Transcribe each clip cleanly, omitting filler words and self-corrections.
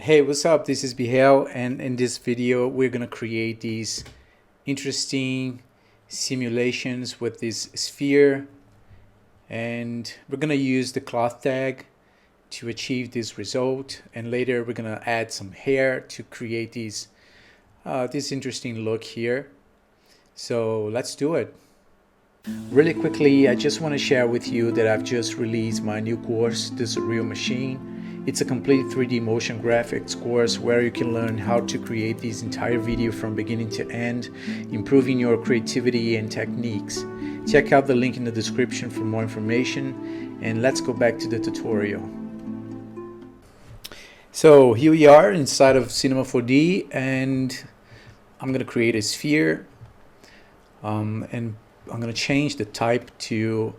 Hey, what's up? This is Bihel, and in this video we're gonna create these interesting simulations with this sphere, and we're gonna use the cloth tag to achieve this result, and later we're gonna add some hair to create these this interesting look here. So let's do it. Really quickly, I just want to share with you that I've just released my new course, This is a Real Machine. It's a complete 3D motion graphics course where you can learn how to create this entire video from beginning to end, improving your creativity and techniques. Check out the link in the description for more information, and let's go back to the tutorial. So here we are inside of Cinema 4D, and I'm going to create a sphere, and I'm going to change the type to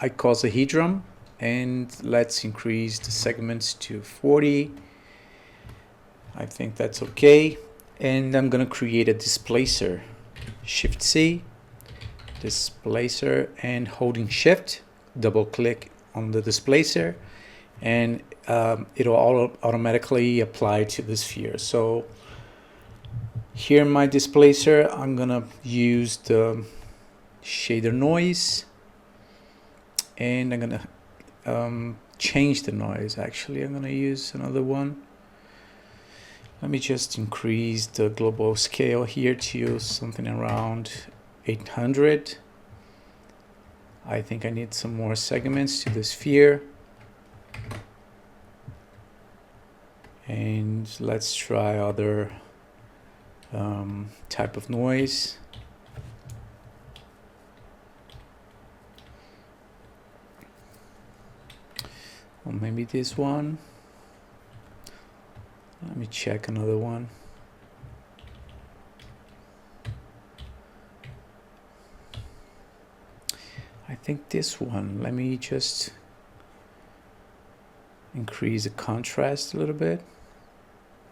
icosahedron, and let's increase the segments to 40. I think that's okay. And I'm going to create a displacer. Shift C, displacer, and holding Shift, double click on the displacer, and it'll automatically apply to the sphere. So here in my displacer, I'm going to use the shader noise, and I'm gonna change the noise. Actually, I'm gonna use another one. Let me just increase the global scale here to something around 800. I think I need some more segments to the sphere, and let's try other type of noise. Or maybe this one. Let me check another one. I think this one. Let me just increase the contrast a little bit.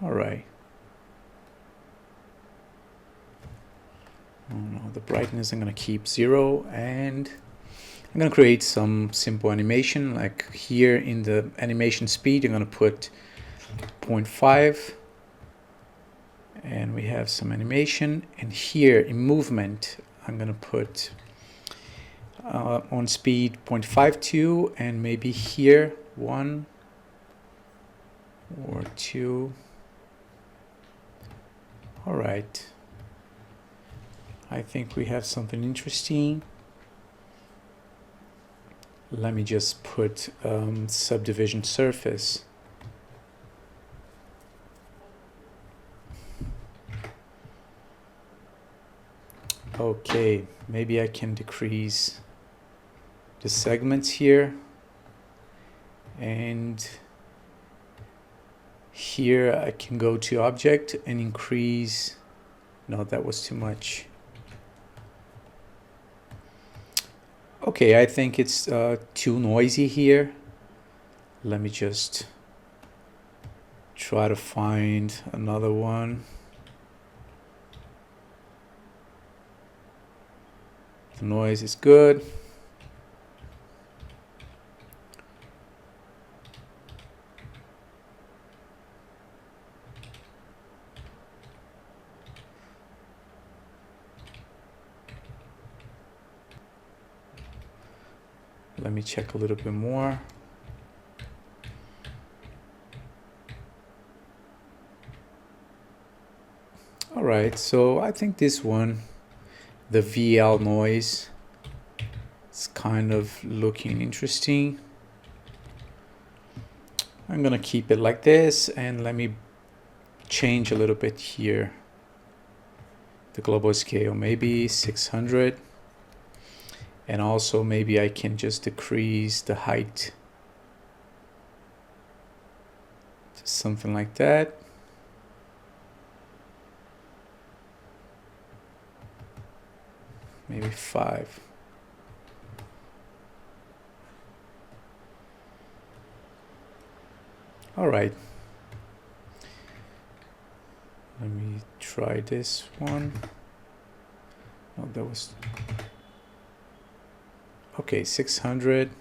All right. Oh no, the brightness I'm going to keep 0, and I'm going to create some simple animation. Like here in the animation speed, I'm going to put 0.5, and we have some animation. And here in movement, I'm going to put on speed 0.52, and maybe here 1 or 2. All right. I think we have something interesting. Let me just put subdivision surface. Okay, maybe I can decrease the segments here, and here I can go to object and increase. No, that was too much. Okay, I think it's too noisy here. Let me just try to find another one. The noise is good. Let me check a little bit more. All right, so I think this one, the VL noise, it's kind of looking interesting. I'm gonna keep it like this, and let me change a little bit here. The global scale, maybe 600. And also maybe I can just decrease the height to something like that. Maybe 5. All right. Let me try this one. Oh, that was okay. 600.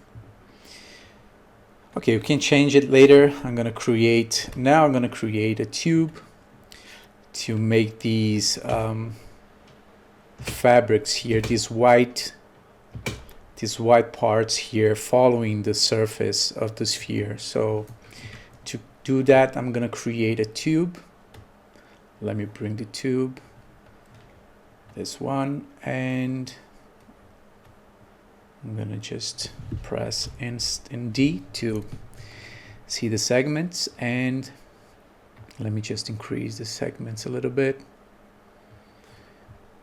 Okay, you can change it later. Now I'm gonna create a tube to make these fabrics here, these white parts here following the surface of the sphere. So to do that, I'm gonna create a tube. Let me bring the tube, this one, and I'm gonna just press and D to see the segments, and let me just increase the segments a little bit.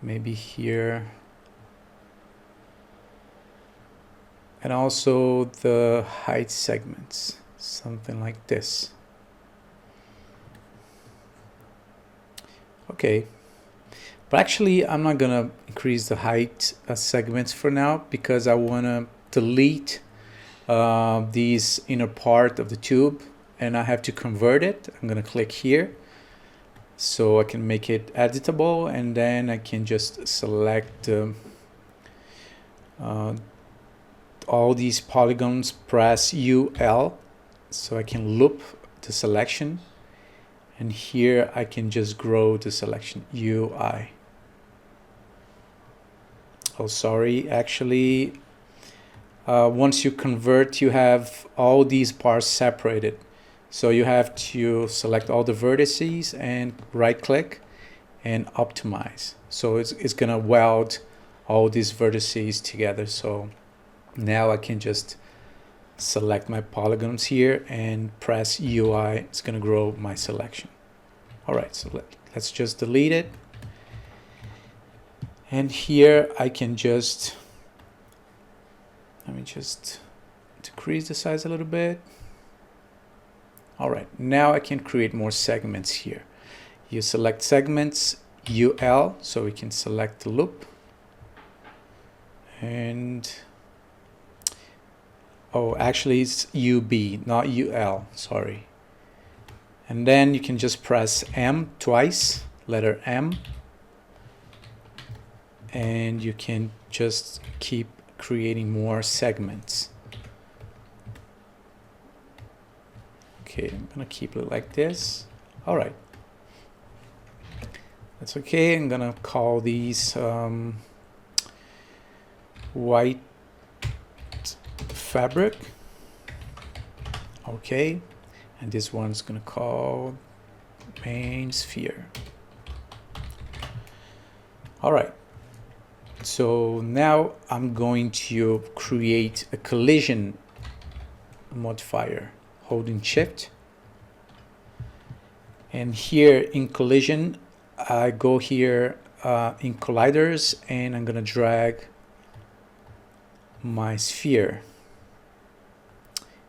Maybe here. And also the height segments, something like this. Okay, but actually I'm not gonna increase the height segments for now, because I wanna delete these inner part of the tube, and I have to convert it. I'm gonna click here so I can make it editable, and then I can just select all these polygons, press UL so I can loop the selection, and here I can just grow the selection UI. Oh, sorry, actually once you convert, you have all these parts separated, so you have to select all the vertices and right click and optimize, so it's gonna weld all these vertices together. So now I can just select my polygons here and press UI. It's gonna grow my selection. All right, so let's just delete it. And here I can just, let me just decrease the size a little bit. All right, now I can create more segments here. You select segments, UL, so we can select the loop. And oh, actually it's UB, not UL, sorry. And then you can just press M twice, letter M, and you can just keep creating more segments. Okay, I'm gonna keep it like this. All right, that's okay. I'm gonna call these white fabric. Okay, and this one's gonna call main sphere. All right, so now I'm going to create a collision modifier, holding shift, and here in collision I go here in colliders, and I'm gonna drag my sphere,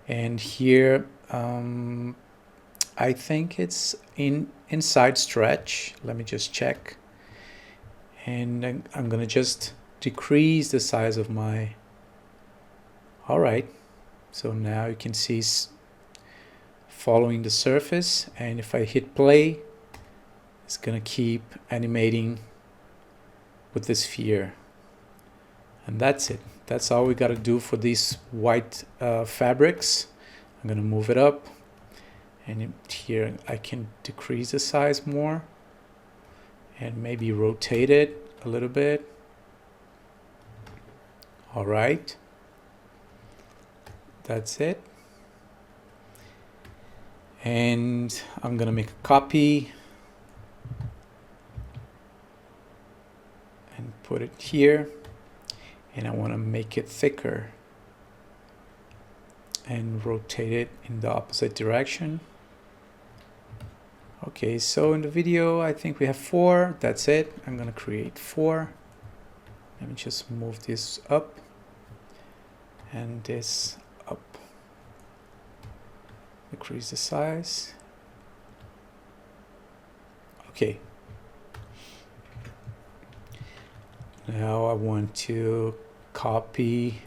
and here I think it's inside stretch. Let me just check, and I'm gonna just decrease the size of my, all right, so now you can see following the surface, and if I hit play, it's gonna keep animating with the sphere. And that's it. That's all we got to do for these white fabrics. I'm gonna move it up, and here I can decrease the size more and maybe rotate it a little bit. All right, that's it. And I'm gonna make a copy and put it here, and I want to make it thicker and rotate it in the opposite direction. Okay, so in the video I think we have 4. That's it. I'm gonna create 4. Let me just move this up and this up. Decrease the size. Okay. Now I want to copy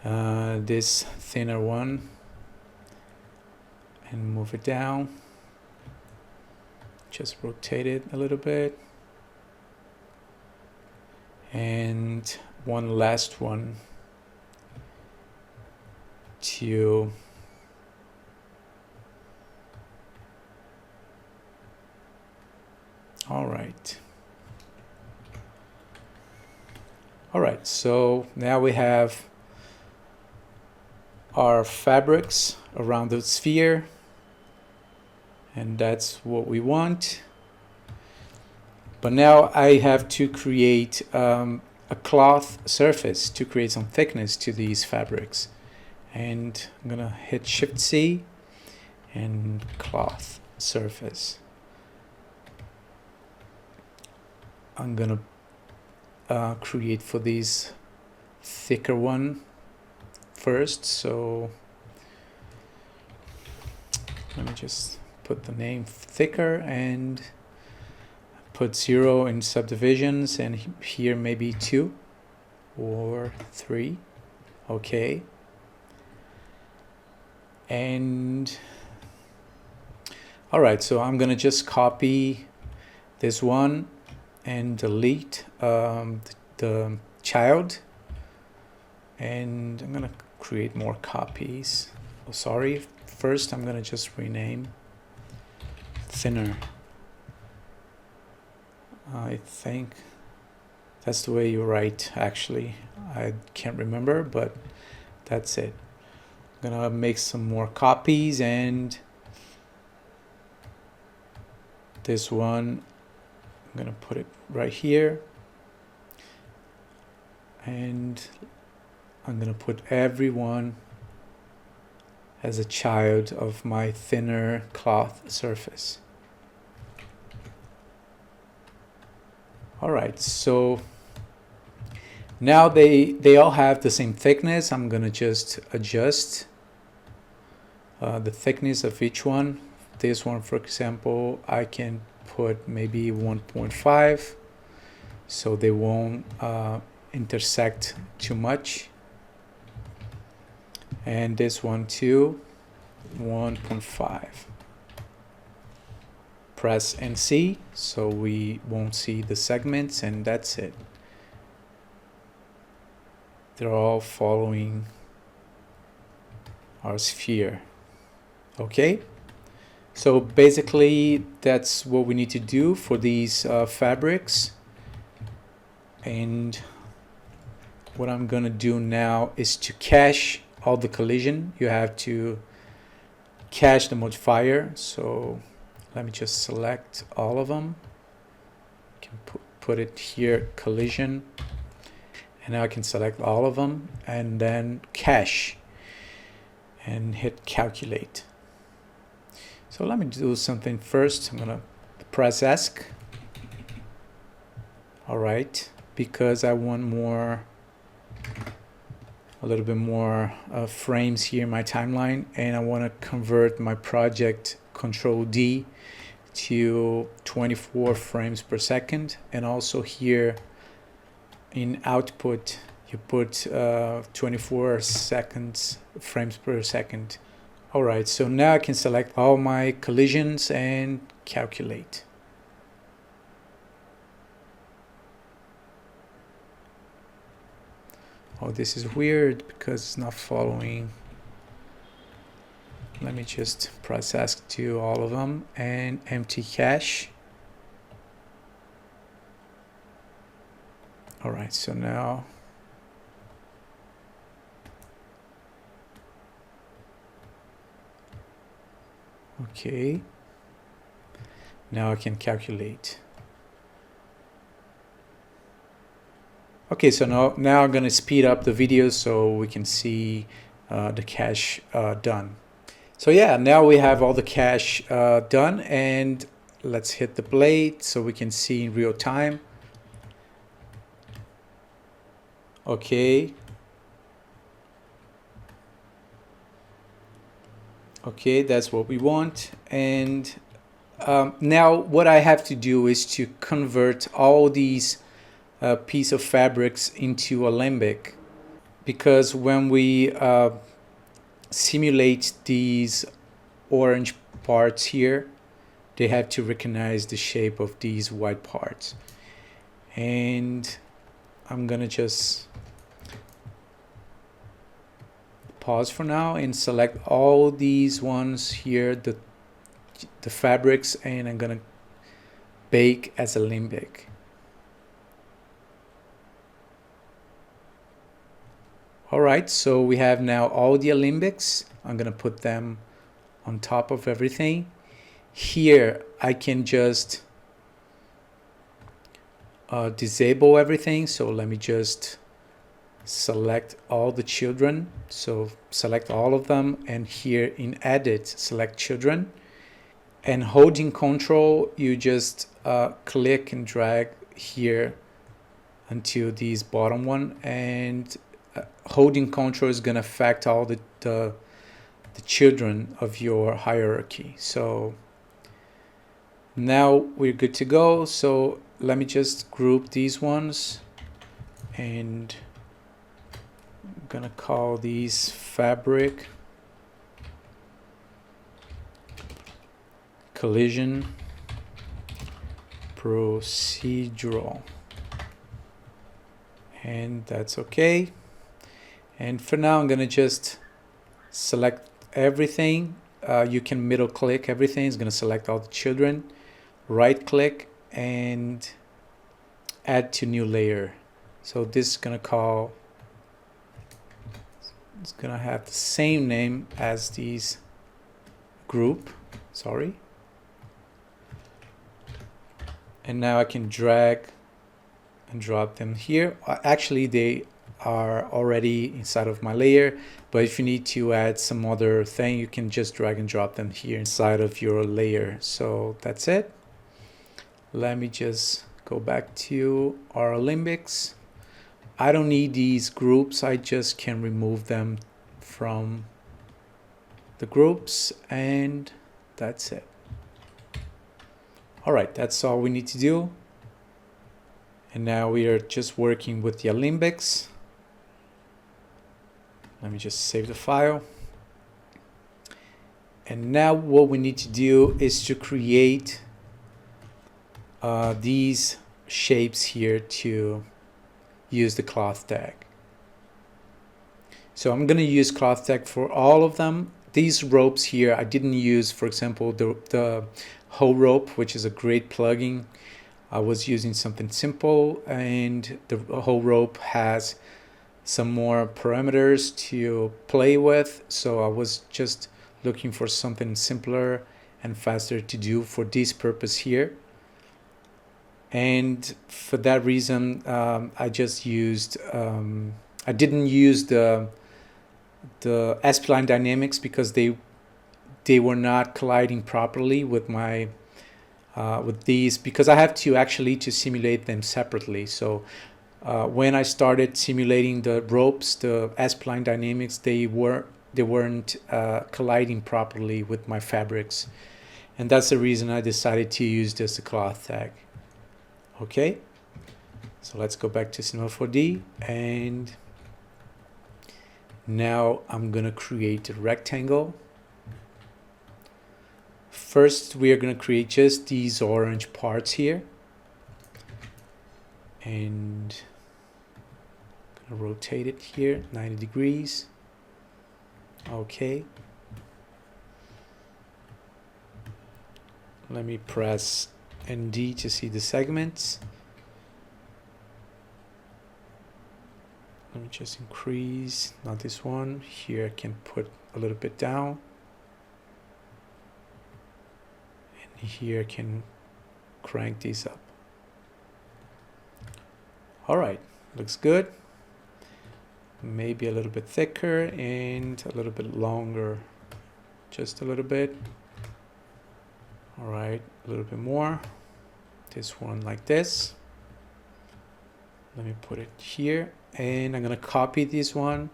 this thinner one and move it down. Just rotate it a little bit. And one last one to all right, so now we have our fabrics around the sphere, and that's what we want. But now I have to create a cloth surface to create some thickness to these fabrics, and I'm gonna hit Shift C and cloth surface. I'm gonna create for these thicker one first, so let me just put the name thicker and put 0 in subdivisions, and here maybe 2 or 3. Okay, and all right, so I'm gonna just copy this one and delete the child, and I'm gonna create more copies. Oh, sorry, first I'm gonna just rename thinner. I think that's the way you write, actually. I can't remember, but that's it. I'm gonna make some more copies, and this one I'm gonna put it right here, and I'm gonna put everyone as a child of my thinner cloth surface. All right, so now they all have the same thickness. I'm gonna just adjust the thickness of each one. This one, for example, I can put maybe 1.5 so they won't intersect too much, and this one too, 1.5. Press NC so we won't see the segments, and that's it. They're all following our sphere. Okay, so basically that's what we need to do for these fabrics, and what I'm gonna do now is to cache all the collision. You have to cache the modifier, so let me just select all of them. I can put it here, collision, and now I can select all of them and then cache and hit calculate. So let me do something first. I'm gonna press ESC. All right, because I want a little bit more frames here in my timeline, and I want to convert my project Control D to 24 frames per second, and also here in output you put 24 frames per second. All right, so now I can select all my collisions and calculate. Oh, this is weird because it's not following. Let me just press ESC to all of them and empty cache. All right, so now okay, now I can calculate. Okay, so now I'm going to speed up the video so we can see the cache done. So yeah, now we have all the cache done, and let's hit the blade so we can see in real time. Okay. Okay, that's what we want. And now what I have to do is to convert all these piece of fabrics into alembic, because when we simulate these orange parts here, they have to recognize the shape of these white parts. And I'm gonna just pause for now and select all these ones here, the fabrics, and I'm gonna bake as alembic. Alright, so we have now all the alembics. I'm gonna put them on top of everything. Here I can just disable everything, so let me just select all the children, so select all of them, and here in edit select children, and holding Control you just click and drag here until this bottom one, and holding Control is going to affect all the children of your hierarchy. So now we're good to go. So let me just group these ones, and I'm gonna call these fabric, collision, procedural, and that's okay. And for now I'm gonna just select everything. You can middle click everything. It's gonna select all the children, right click and add to new layer. So this is gonna call, it's gonna have the same name as these group, sorry. And now I can drag and drop them here. Actually they are already inside of my layer, but if you need to add some other thing, you can just drag and drop them here inside of your layer. So that's it. Let me just go back to our alembics. I don't need these groups, I just can remove them from the groups, and that's it. Alright, that's all we need to do. And now we are just working with the alembics. Let me just save the file. And now what we need to do is to create these shapes here to use the cloth tag. So I'm going to use cloth tag for all of them. These ropes here I didn't use, for example, the whole rope, which is a great plugin. I was using something simple, and the whole rope has some more parameters to play with, so I was just looking for something simpler and faster to do for this purpose here. And for that reason I just used I didn't use the spline dynamics because they were not colliding properly with my with these, because I have to actually to simulate them separately. So when I started simulating the ropes, the spline dynamics, they weren't colliding properly with my fabrics, and that's the reason I decided to use this cloth tag. Okay, so let's go back to C4D, and now I'm gonna create a rectangle. First we are gonna create just these orange parts here, and I'm gonna rotate it here 90 degrees. Okay, let me press ND to see the segments. Let me just increase, not this one. Here I can put a little bit down. And here I can crank these up. Alright, looks good. Maybe a little bit thicker and a little bit longer. Just a little bit. Alright, a little bit more. This one like this. Let me put it here, and I'm gonna copy this one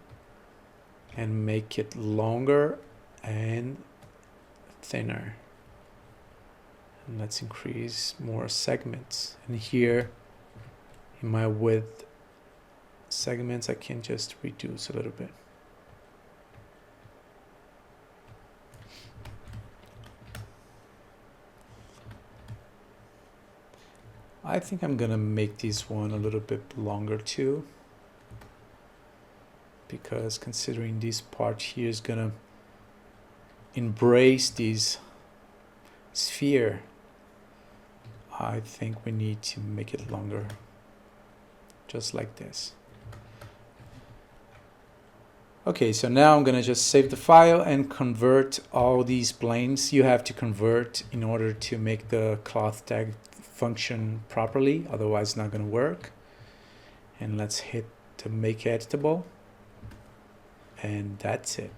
and make it longer and thinner. And let's increase more segments. And here in my width segments I can just reduce a little bit. I think I'm gonna make this one a little bit longer too, because considering this part here is gonna embrace this sphere, I think we need to make it longer, just like this. Okay, so now I'm gonna just save the file and convert all these planes. You have to convert in order to make the cloth tag function properly, otherwise it's not gonna work. And let's hit the make editable, and that's it.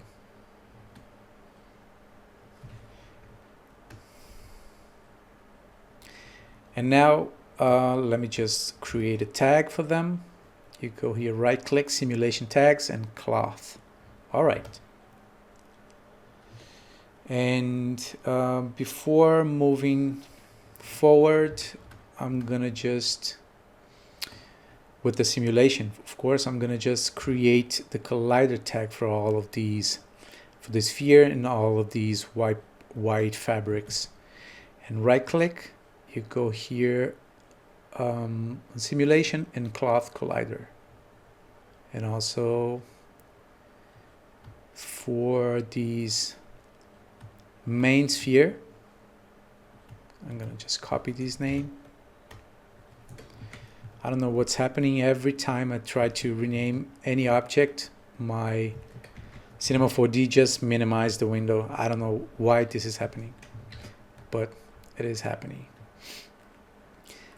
And now let me just create a tag for them. You go here, right click, simulation tags, and cloth. All right. And before moving forward, I'm gonna just, with the simulation, of course, I'm gonna just create the collider tag for all of these, for the sphere and all of these white fabrics. And right click, you go here, simulation and cloth collider. And also for these main sphere, I'm gonna just copy this name. I don't know what's happening. Every time I try to rename any object, my Cinema 4D just minimized the window. I don't know why this is happening, but it is happening.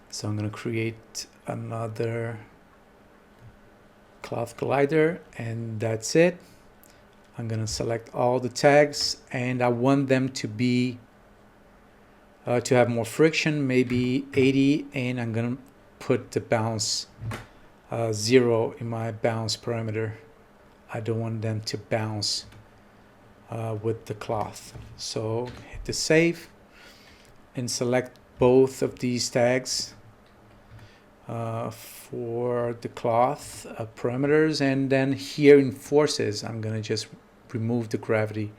So I'm gonna create another cloth collider, and that's it. I'm gonna select all the tags, and I want them to be to have more friction, maybe 80, and I'm gonna put the bounce 0 in my bounce parameter. I don't want them to bounce with the cloth. So hit the save and select both of these tags for the cloth parameters, and then here in forces I'm gonna just remove the gravity.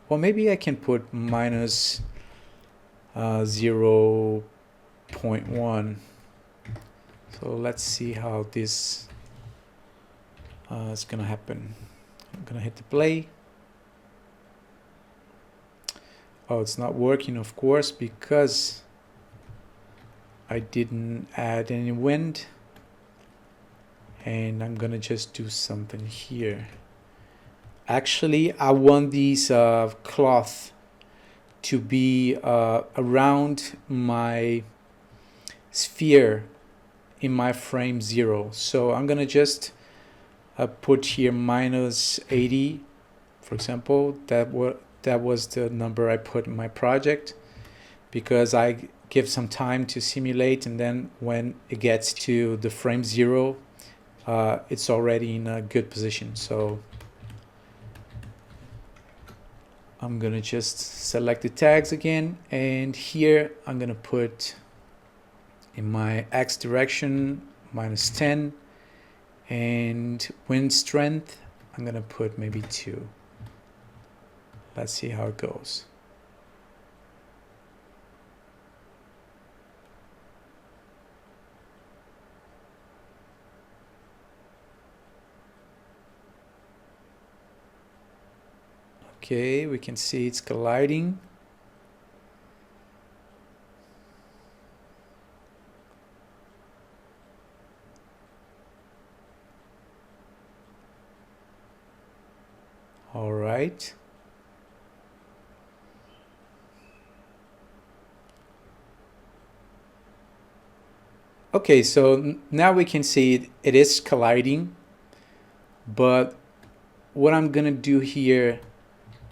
Well, maybe I can put minus 0.1. So let's see how this is gonna happen. I'm gonna hit the play. Oh, it's not working, of course, because I didn't add any wind. And I'm gonna just do something here. Actually, I want these cloth to be around my sphere in my frame 0. So I'm gonna just put here minus 80, for example. That was the number I put in my project, because I give some time to simulate, and then when it gets to the frame 0, it's already in a good position. So I'm gonna just select the tags again, and here I'm gonna put in my X direction minus 10, and wind strength I'm gonna put maybe 2. Let's see how it goes. Okay, we can see it's colliding. All right. Okay, so now we can see it is colliding, but what I'm gonna do here,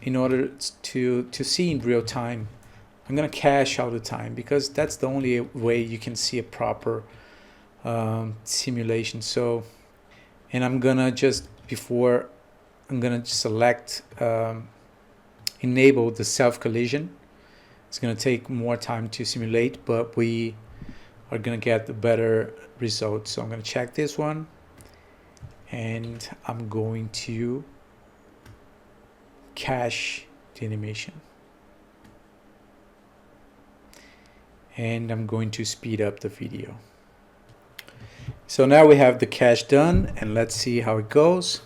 in order to see in real time, I'm gonna cache out the time, because that's the only way you can see a proper simulation. So, and I'm gonna just, before, I'm gonna select enable the self collision. It's gonna take more time to simulate, but we are gonna get the better results. So I'm gonna check this one, and I'm going to cache the animation, and I'm going to speed up the video. So now we have the cache done, and let's see how it goes.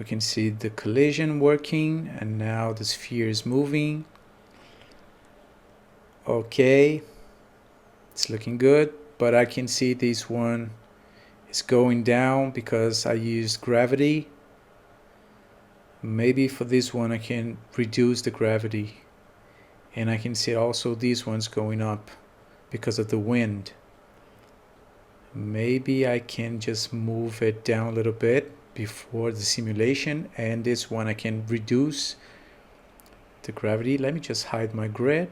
We can see the collision working, and now the sphere is moving. Okay, it's looking good, but I can see this one is going down because I used gravity. Maybe for this one I can reduce the gravity, and I can see also these ones going up because of the wind. Maybe I can just move it down a little bit before the simulation, and this one I can reduce the gravity. Let me just hide my grid.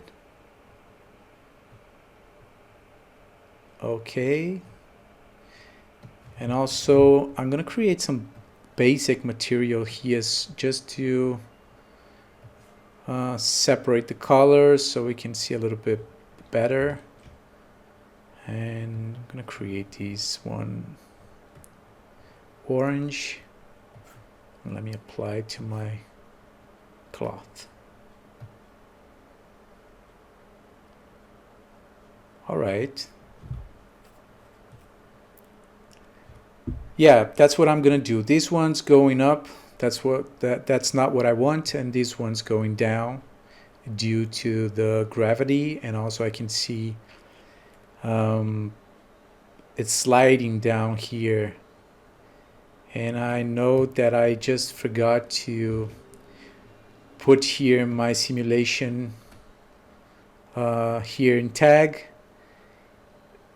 Okay, and also I'm gonna create some basic material here just to separate the colors so we can see a little bit better. And I'm gonna create these one orange, and let me apply it to my cloth. All right. Yeah, that's what I'm gonna do. This one's going up. That's not what I want, and this one's going down due to the gravity, and also I can see it's sliding down here, and I know that I just forgot to put here my simulation here in tag.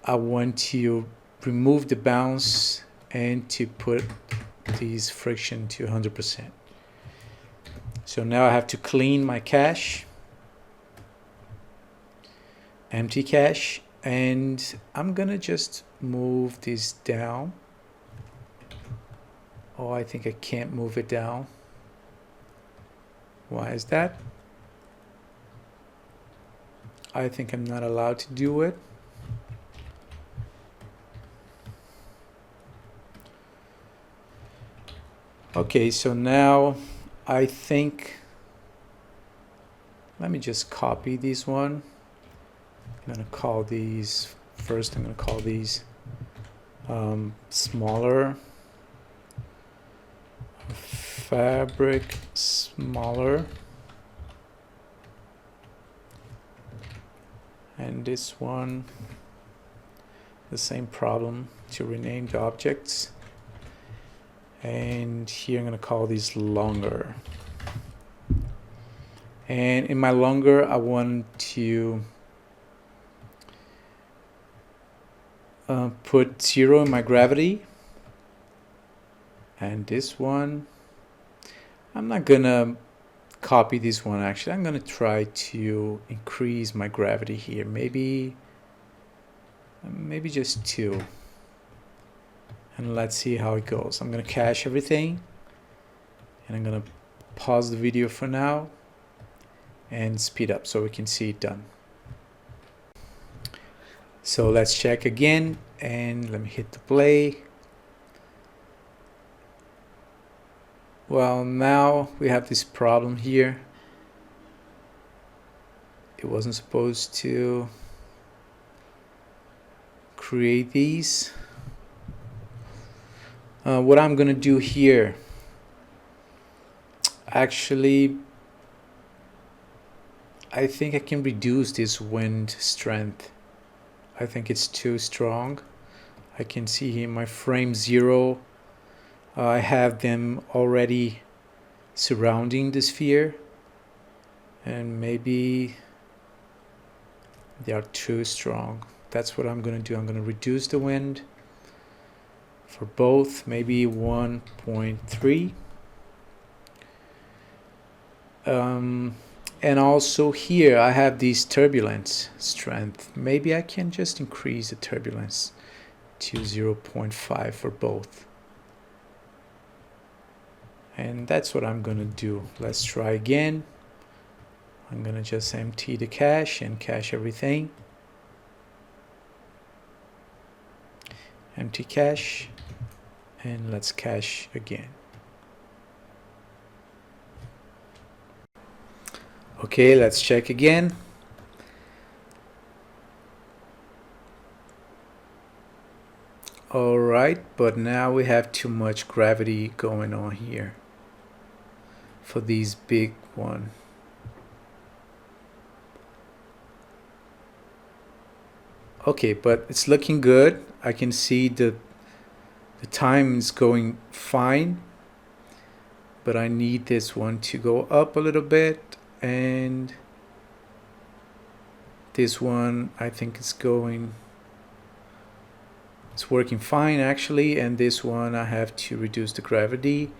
I want to remove the bounce and to put these friction to 100%. So now I have to clean my cache, empty cache, and I'm gonna just move this down. Oh, I think I can't move it down. Why is that? I think I'm not allowed to do it. Okay, so now I think, let me just copy this one. I'm gonna call these, first I'm gonna call these smaller, fabric smaller, and this one, the same problem, to rename the objects. And here I'm going to call these longer. And in my longer, I want to put 0 in my gravity. And this one, I'm not going to copy this one actually. I'm going to try to increase my gravity here. Maybe just 2. And let's see how it goes. I'm going to cache everything, and I'm going to pause the video for now and speed up so we can see it done. So let's check again, and let me hit the play. Well, now we have this problem here. It wasn't supposed to create these. What I'm gonna do here, actually, I think I can reduce this wind strength. I think it's too strong. I can see here my frame 0, I have them already surrounding the sphere, and maybe they are too strong. That's what I'm gonna do. I'm gonna reduce the wind for both, maybe 1.3. And also here I have this turbulence strength. Maybe I can just increase the turbulence to 0.5 for both. And that's what I'm gonna do. Let's try again. I'm gonna just empty the cache and cache everything. Empty cache, and let's cache again. Okay, let's check again. All right, but now we have too much gravity going on here. for this big one. Okay, but it's looking good. I can see the time is going fine, but I need this one to go up a little bit, and this one I think it's working fine actually, and this one I have to reduce the gravity,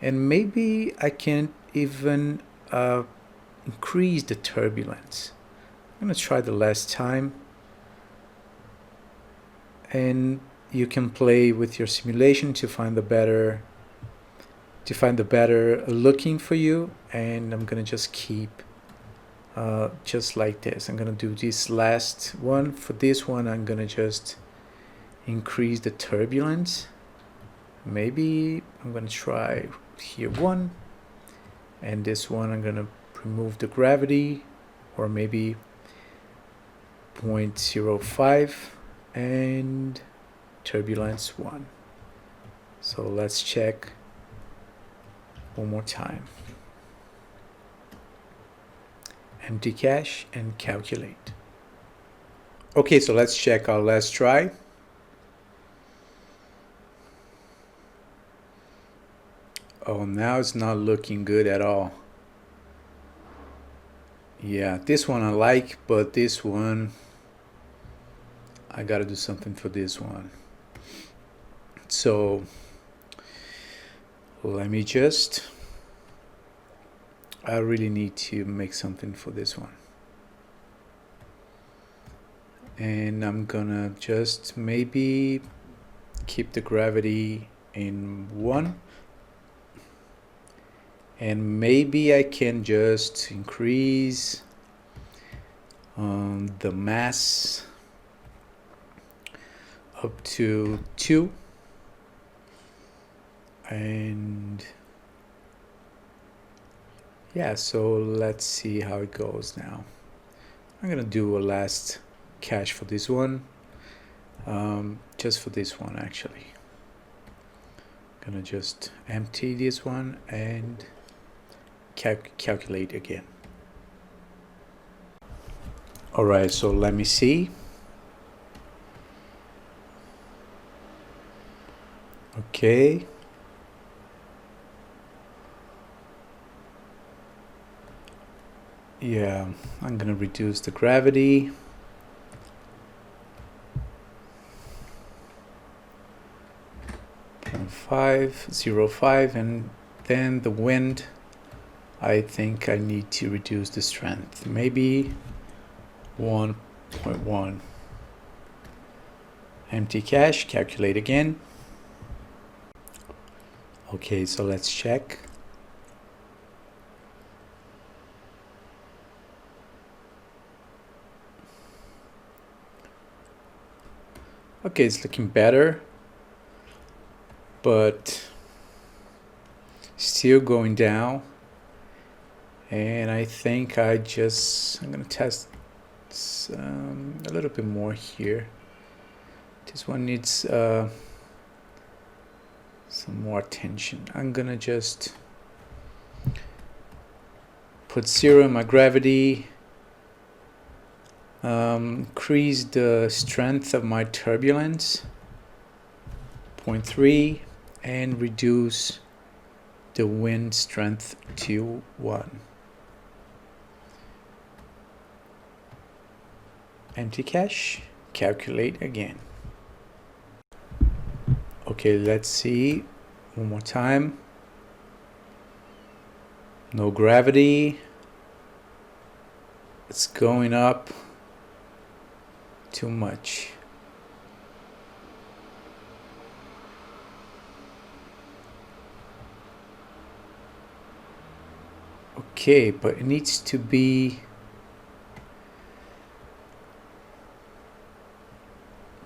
and maybe I can even increase the turbulence. I'm gonna try the last time, and you can play with your simulation to find the better looking for you. And I'm gonna just keep just like this. I'm gonna do this last one. For this one I'm gonna just increase the turbulence. Maybe I'm gonna try here 1, and this one I'm gonna remove the gravity, or maybe 0.05 and turbulence 1. So let's check one more time. Empty cache and calculate. Okay, so let's check our last try. Oh, now it's not looking good at all. Yeah, this one I like, but this one I gotta do something for this one. So let me I really need to make something for this one. And I'm gonna just maybe keep the gravity in 1. And maybe I can just increase the mass up to 2. And yeah, so let's see how it goes now. I'm gonna do a last cache for this one, just for this one actually. I'm gonna just empty this one and calculate again. Alright, so let me see. Okay. Yeah, I'm gonna reduce the gravity. .505, and then the wind, I think I need to reduce the strength, maybe 1.1. Empty cache, calculate again. Okay, so let's check. Okay, it's looking better, but still going down. And I think I'm gonna test a little bit more here. This one needs some more attention. I'm gonna just put 0 in my gravity, increase the strength of my turbulence 0.3, and reduce the wind strength to 1. Empty cache, calculate again. Okay, let's see one more time. No gravity. It's going up too much. Okay, but it needs to be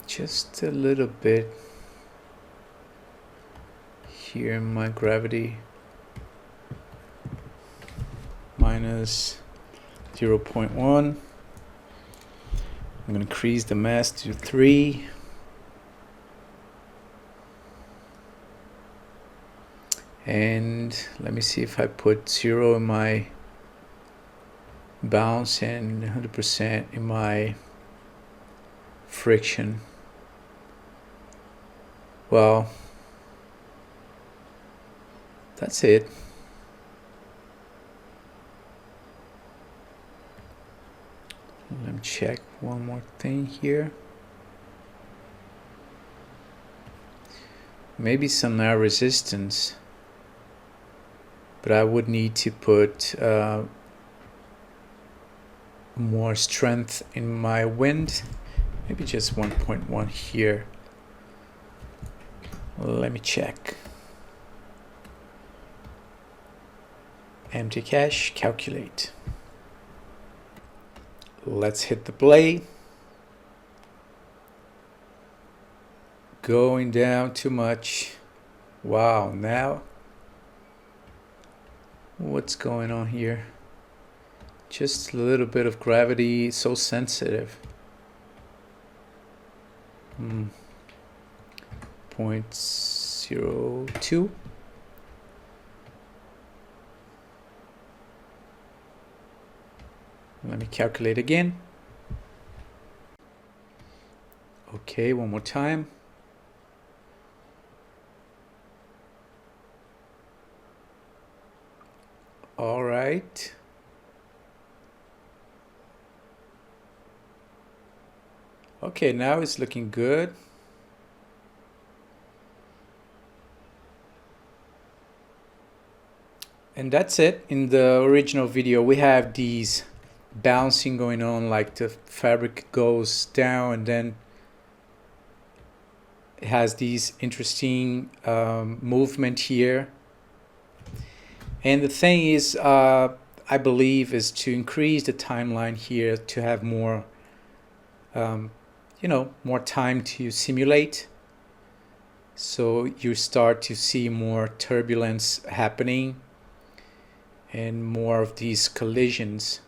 just a little bit here in my gravity. Minus 0.1. I'm going to increase the mass to 3. And let me see if I put 0 in my bounce and 100% in my friction. Well, that's it. Let me check one more thing here. Maybe some air resistance, but I would need to put more strength in my wind. Maybe just 1.1 here. Let me check. Empty cache, calculate. Let's hit the play. Going down too much. Wow, now what's going on here? Just a little bit of gravity, so sensitive. 0.02. Let me calculate again. Okay, one more time. All right. Okay, now it's looking good. And that's it. In the original video, we have these bouncing going on, like the fabric goes down and then it has these interesting movement here. And the thing is, I believe, is to increase the timeline here to have more, more time to simulate. So you start to see more turbulence happening and more of these collisions.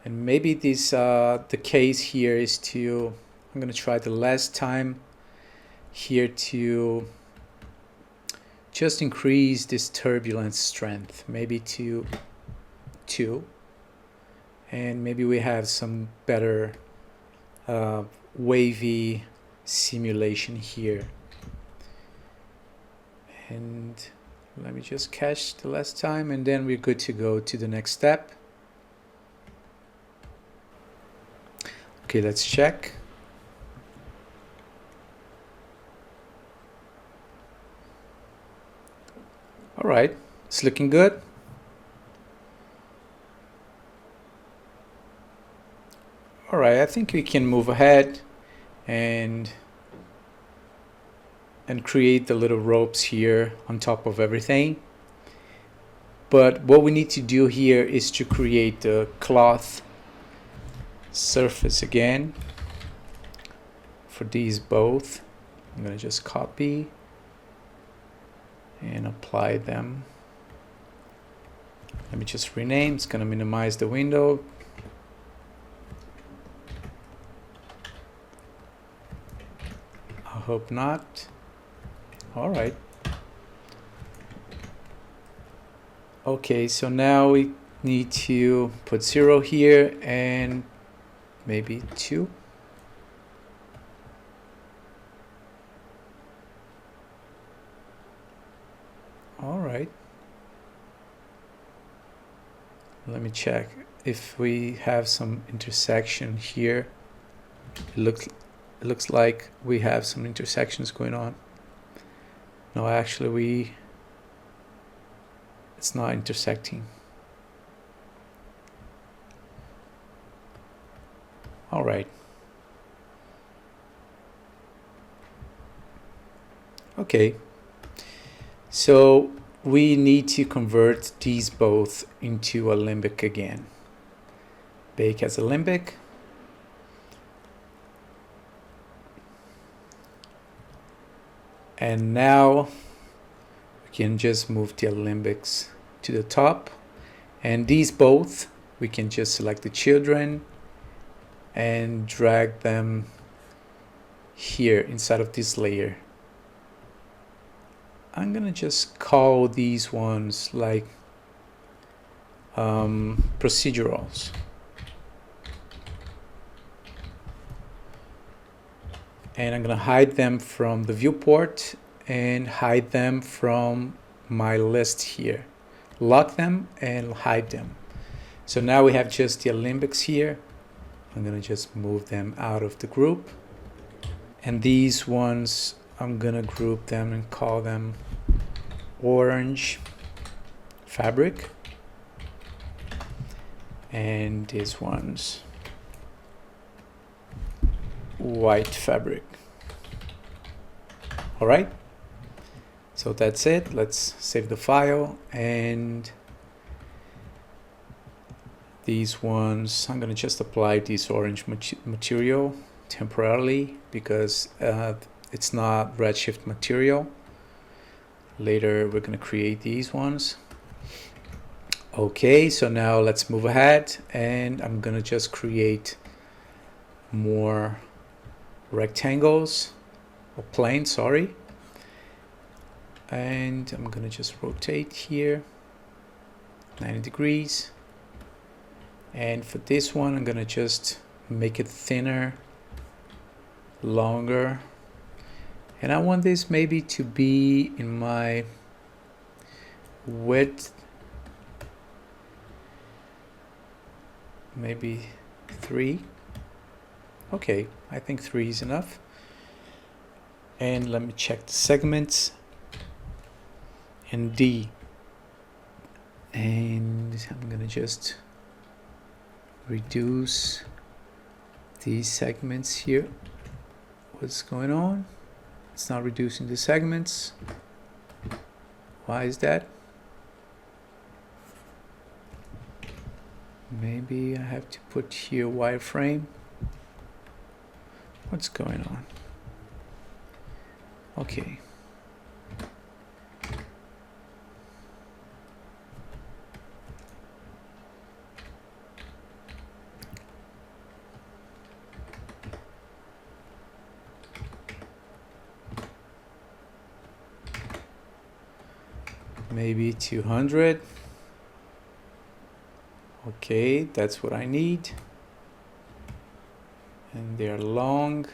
And maybe this the case here is to, I'm going to try the last time here to just increase this turbulence strength, maybe to 2, and maybe we have some better wavy simulation here. And let me just cache the last time, and then we're good to go to the next step. Okay, let's check. All right, it's looking good. All right, I think we can move ahead and create the little ropes here on top of everything. But what we need to do here is to create the cloth surface again for these both. I'm going to just copy and apply them. Let me just rename. It's going to minimize the window. I hope not. All right. Okay, so now we need to put 0 here and maybe 2. All right. Let me check if we have some intersection here. It looks like we have some intersections going on. No, actually it's not intersecting. All right. Okay. So we need to convert these both into alembic again. Bake as alembic. And now we can just move the alembics to the top. And these both, we can just select the children and drag them here inside of this layer. I'm gonna just call these ones like procedurals. And I'm gonna hide them from the viewport and hide them from my list here. Lock them and hide them. So now we have just the alembics here. I'm gonna just move them out of the group. And these ones, I'm gonna group them and call them orange fabric. And these ones, white fabric. All right, so that's it. Let's save the file. And these ones, I'm gonna just apply this orange material temporarily because it's not Redshift material. Later we're gonna create these ones. Okay, so now let's move ahead, and I'm gonna just create more rectangles or planes, sorry. And I'm gonna just rotate here 90 degrees. And for this one, I'm gonna just make it thinner, longer. And I want this maybe to be in my width, maybe 3. Okay, I think 3 is enough. And let me check the segments. And D. And I'm gonna just reduce these segments here. What's going on? It's not reducing the segments. Why is that? Maybe I have to put here wireframe. What's going on? Okay. Maybe 200. Okay, that's what I need. And they're long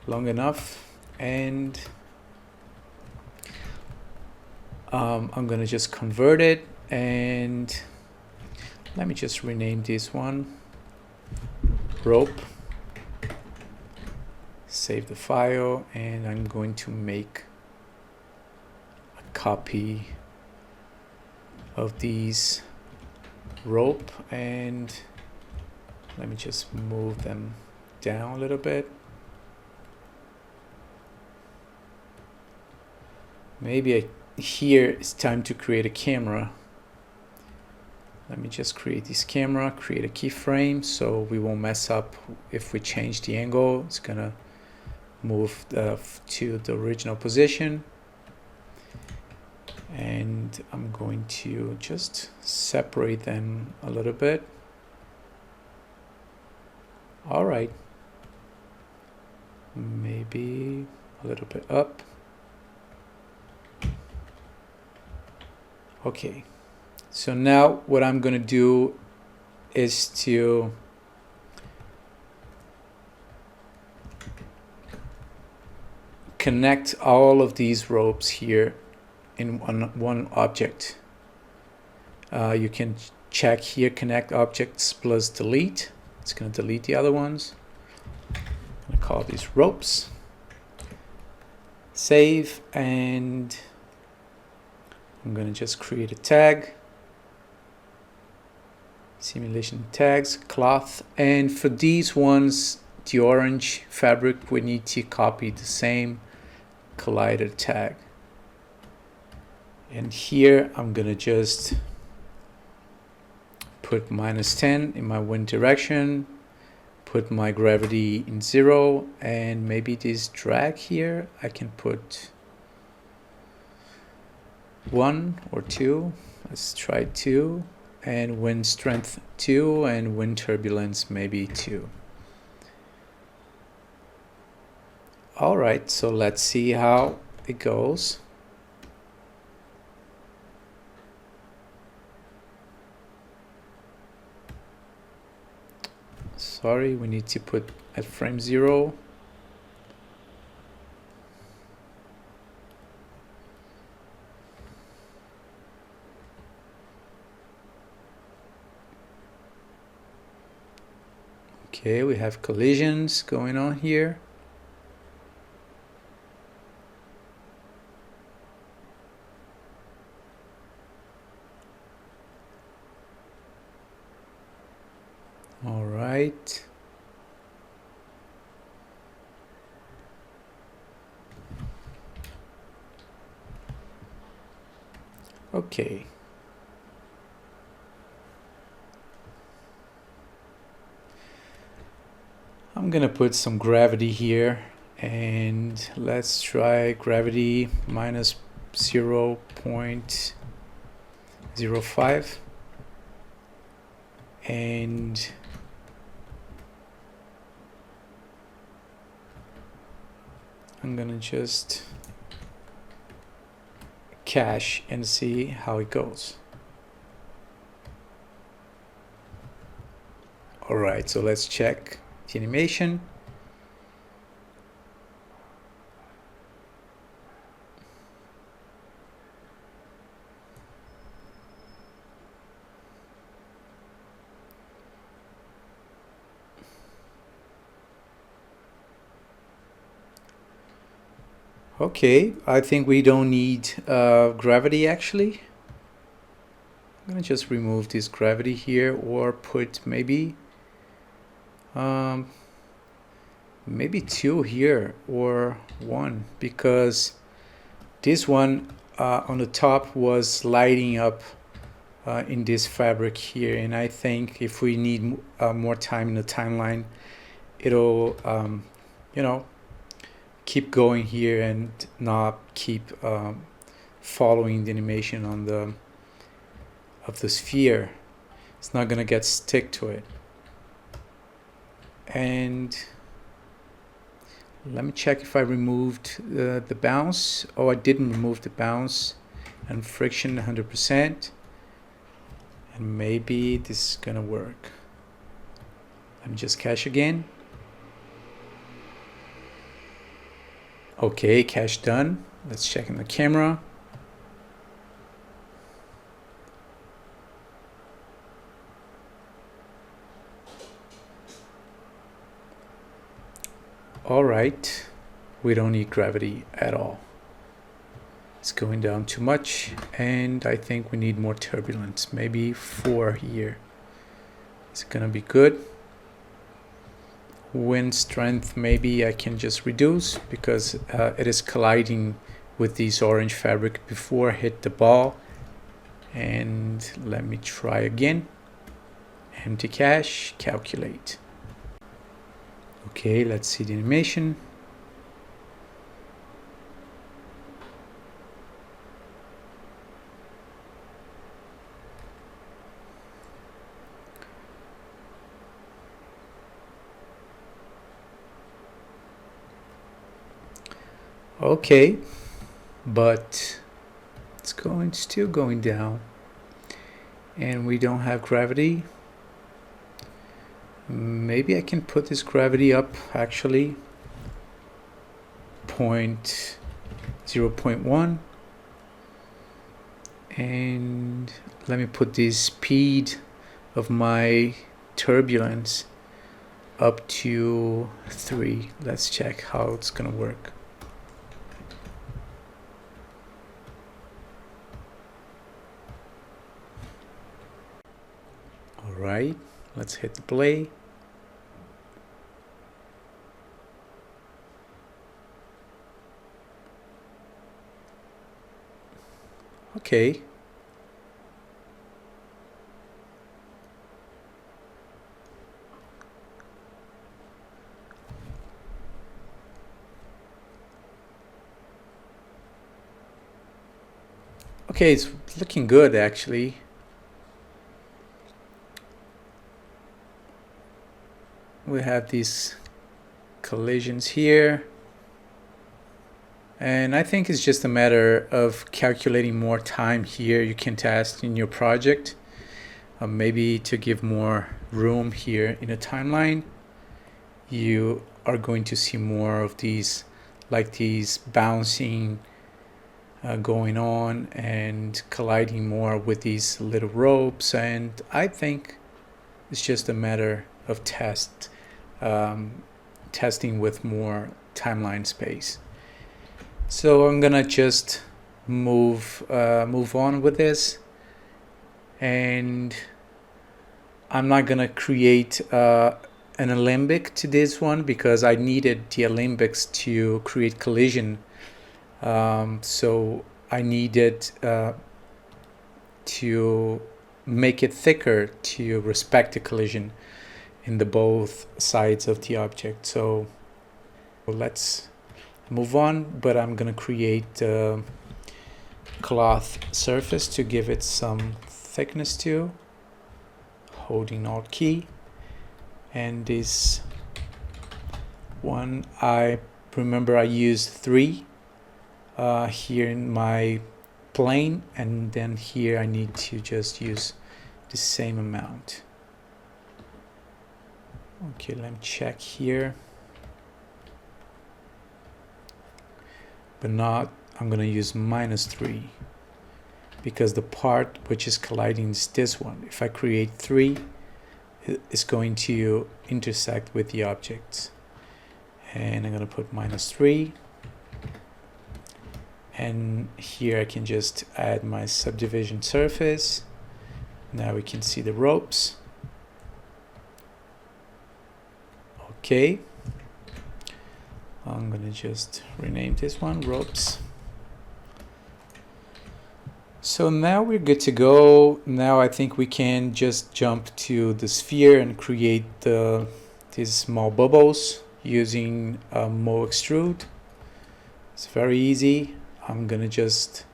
enough. And I'm gonna just convert it, and let me just rename this one rope. Save the file, and I'm going to make a copy of these rope, and let me just move them down a little bit. Maybe here it's time to create a camera. Let me just create this camera, create a keyframe so we won't mess up if we change the angle. It's gonna move to the original position. And I'm going to just separate them a little bit. All right, maybe a little bit up. Okay, so now what I'm going to do is to connect all of these ropes here in one object. You can check here, connect objects plus delete. It's going to delete the other ones. I'm going to call these ropes. Save, and I'm going to just create a tag. Simulation tags, cloth. And for these ones, the orange fabric, we need to copy the same collider tag. And here I'm going to just put -10 in my wind direction, put my gravity in 0, and maybe this drag here I can put 1 or 2. Let's try 2, and wind strength 2, and wind turbulence maybe 2. All right, so let's see how it goes. Sorry, we need to put at frame 0. Okay, we have collisions going on here. All right. Okay. I'm gonna put some gravity here, and let's try gravity minus 0.05, and I'm gonna just cache and see how it goes. All right, so let's check the animation. Okay, I think we don't need gravity actually. I'm gonna just remove this gravity here, or put maybe 2 here, or 1, because this one on the top was lighting up in this fabric here, and I think if we need more time in the timeline, it'll you know, keep going here and not keep following the animation on the sphere. It's not gonna get stick to it. And let me check if I removed the bounce. Oh, I didn't remove the bounce, and friction 100%, and maybe this is gonna work. Let me just cache again. Okay, cache done. Let's check in the camera. All right, we don't need gravity at all. It's going down too much, and I think we need more turbulence, maybe 4 here. Is it gonna be good? Wind strength, maybe I can just reduce, because it is colliding with this orange fabric before I hit the ball. And let me try again. Empty cache, calculate. Okay, let's see the animation. Okay, but it's still going down, and we don't have gravity. Maybe I can put this gravity up actually 0.1, and let me put the speed of my turbulence up to 3. Let's check how it's gonna work. All right, let's hit the play. Okay. Okay, it's looking good actually. We have these collisions here, and I think it's just a matter of calculating more time here. You can test in your project. maybe to give more room here in a timeline, you are going to see more of these, like these bouncing going on and colliding more with these little ropes. And I think it's just a matter of testing with more timeline space. So I'm gonna just move on with this, and I'm not gonna create an alembic to this one because I needed the alembics to create collision. So I needed to make it thicker to respect the collision in the both sides of the object. So let's move on, but I'm gonna create a cloth surface to give it some thickness to, holding Alt key. And this one, I remember I used 3 here in my plane, and then here I need to just use the same amount. Okay, let me check here. But not, I'm gonna use -3 because the part which is colliding is this one. If I create 3, it's going to intersect with the objects. And I'm gonna put -3. And here I can just add my subdivision surface. Now we can see the ropes. Okay. I'm gonna just rename this one ropes. So now we're good to go. Now I think we can just jump to the sphere and create these small bubbles using extrude. It's very easy. I'm gonna just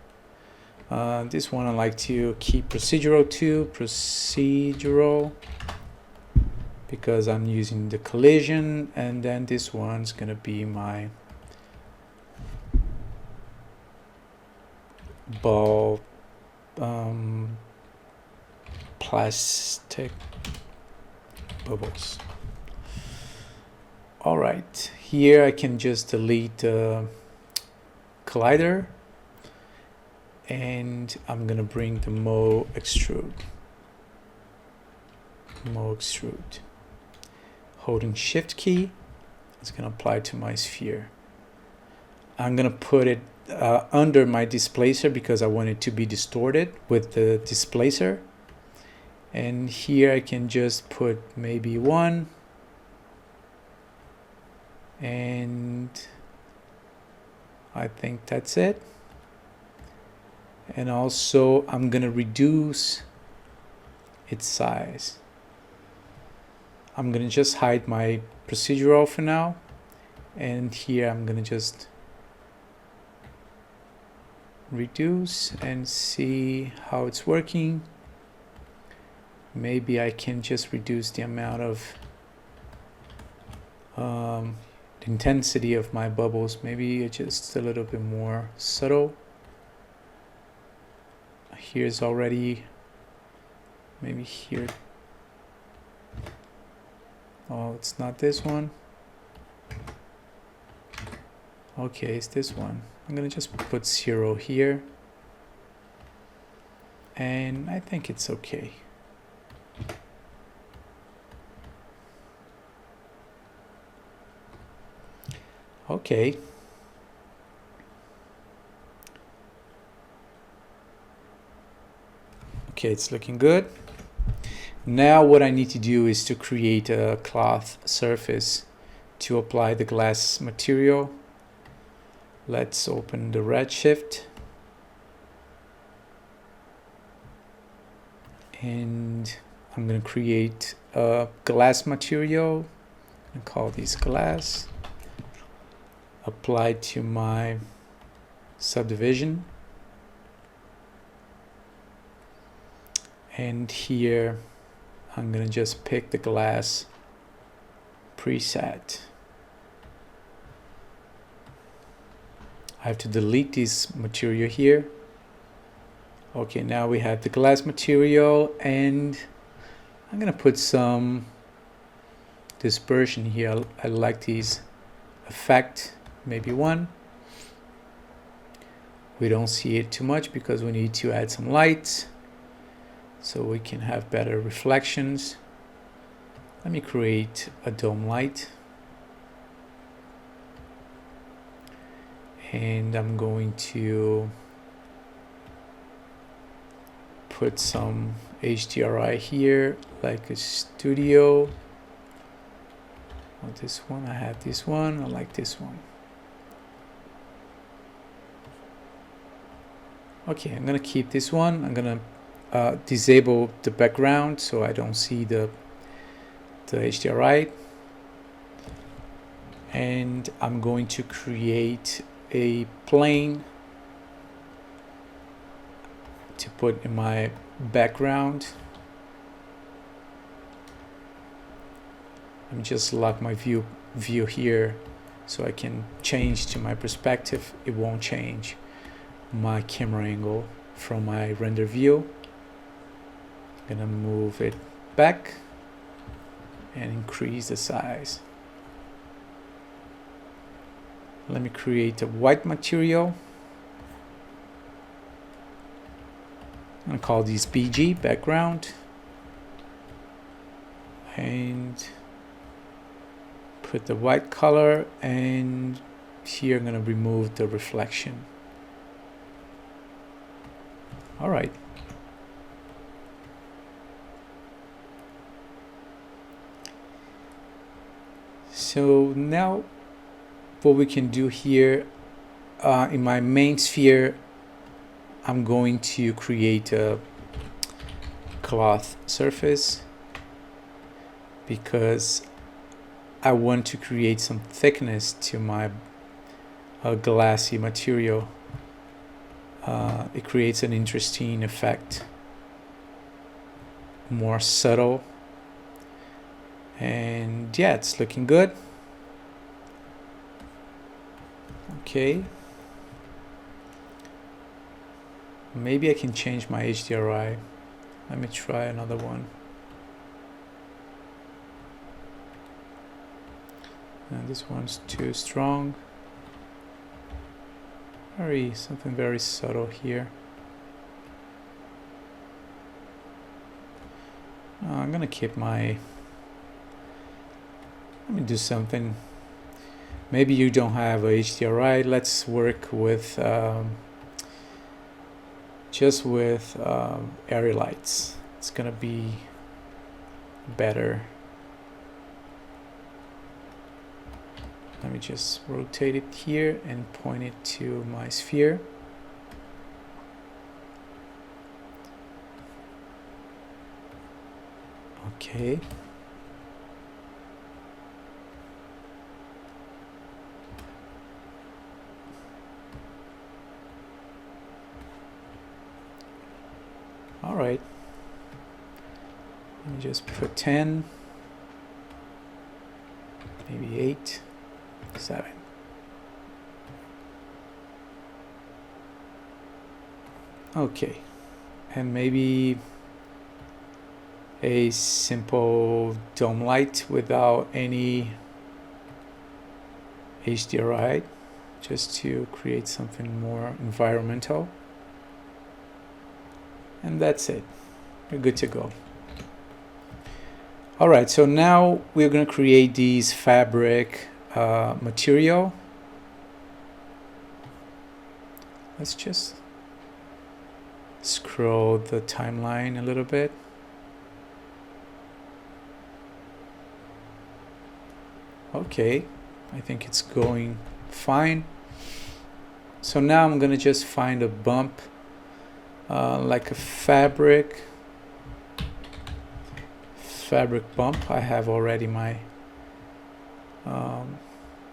this one I like to keep procedural to procedural because I'm using the collision, and then this one's gonna be my ball plastic bubbles. All right, here I can just delete collider, and I'm gonna bring the extrude, holding Shift key. It's gonna apply to my sphere. I'm gonna put it under my displacer because I want it to be distorted with the displacer. And here I can just put maybe 1, and I think that's it. And also I'm gonna reduce its size. I'm gonna just hide my procedural for now, and here I'm gonna just reduce and see how it's working. Maybe I can just reduce the amount of the intensity of my bubbles, maybe just a little bit more subtle. Here's already, maybe here. Oh, it's not this one. Okay, it's this one. I'm gonna just put 0 here, and I think it's okay. Okay. Okay, it's looking good. Now what I need to do is to create a cloth surface to apply the glass material. Let's open the REDSHIFT. And I'm going to create a glass material and call this glass. Apply to my subdivision. And here I'm going to just pick the glass preset. I have to delete this material here. Okay, now we have the glass material, and I'm gonna put some dispersion here. I like these effect, maybe 1. We don't see it too much because we need to add some lights so we can have better reflections. Let me create a dome light, and I'm going to put some HDRI here, like a studio. Oh, this one, I have this one, I like this one. Okay, I'm gonna keep this one. I'm gonna disable the background so I don't see the HDRI, and I'm going to create a plane to put in my background. I'm just lock my view here so I can change to my perspective. It won't change my camera angle from my render view. I'm gonna move it back and increase the size. Let me create a white material. I'm gonna call this BG, background, and put the white color, and here I'm gonna remove the reflection. All right. So now what we can do here, in my main sphere, I'm going to create a cloth surface because I want to create some thickness to my glassy material. It creates an interesting effect, more subtle, and yeah, it's looking good. Okay, maybe I can change my HDRI. Let me try another one. And this one's too strong. Something very subtle here. I'm gonna keep my, let me do something. Maybe you don't have a HDRI. Let's work with just with area lights. It's gonna be better. Let me just rotate it here and point it to my sphere. Okay. All right. Let me just put 10, maybe 8. 7. Okay, and maybe a simple dome light without any HDRI, just to create something more environmental. And that's it. We're good to go. All right, so now we're going to create these fabric material. Let's just scroll the timeline a little bit. Okay, I think it's going fine. So now I'm gonna just find a bump, like a fabric bump. I have already my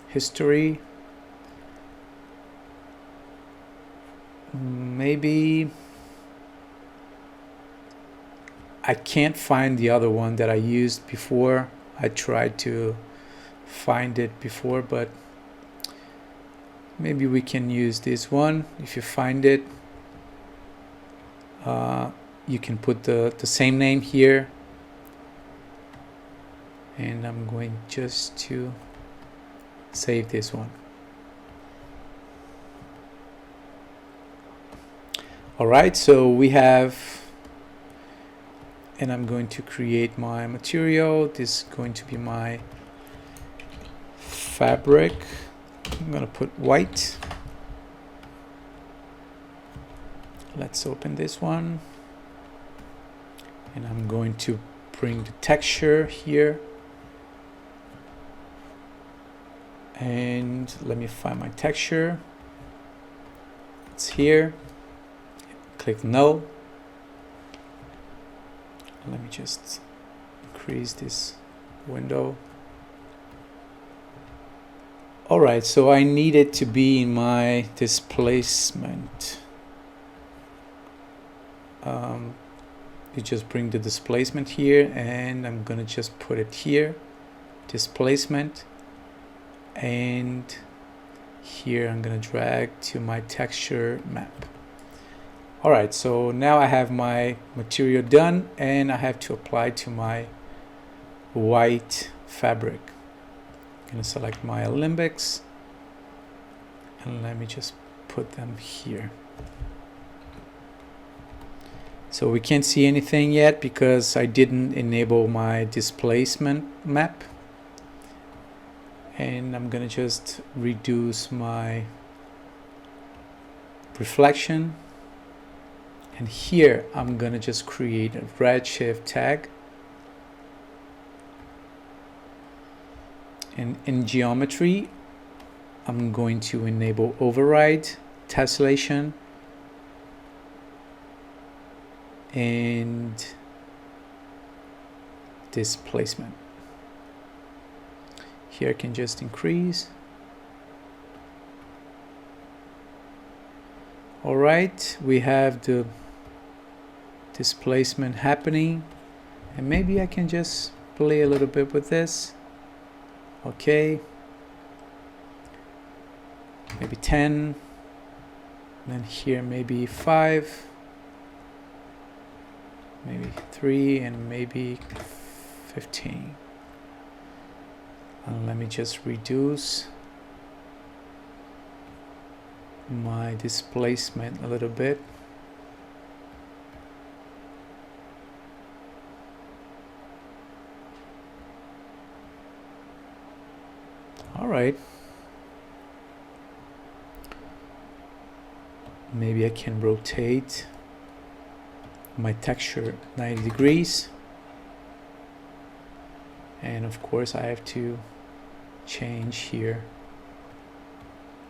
history. Maybe I can't find the other one that I used before. I tried to find it before, but maybe we can use this one. If you find it, you can put the same name here and I'm going just to save this one. Alright, so we have, and I'm going to create my material. This is going to be my fabric. I'm going to put white. Let's open this one, and I'm going to bring the texture here, and let me find my texture. It's here. Click no. Let me just increase this window. Alright, so I need it to be in my displacement. You just bring the displacement here, and I'm gonna just put it here, displacement, and here I'm gonna drag to my texture map. Alright, so now I have my material done, and I have to apply to my white fabric. I'm gonna select my alembics, and let me just put them here. So we can't see anything yet because I didn't enable my displacement map. And I'm gonna just reduce my reflection. And here I'm gonna just create a redshift tag. And in geometry, I'm going to enable override, tessellation, and displacement. Here I can just increase. Alright, we have the displacement happening, and maybe I can just play a little bit with this. Okay, maybe 10, and then here maybe 5, maybe 3, and maybe 15. And let me just reduce my displacement a little bit. All right. Maybe I can rotate my texture 90 degrees. And of course I have to change here,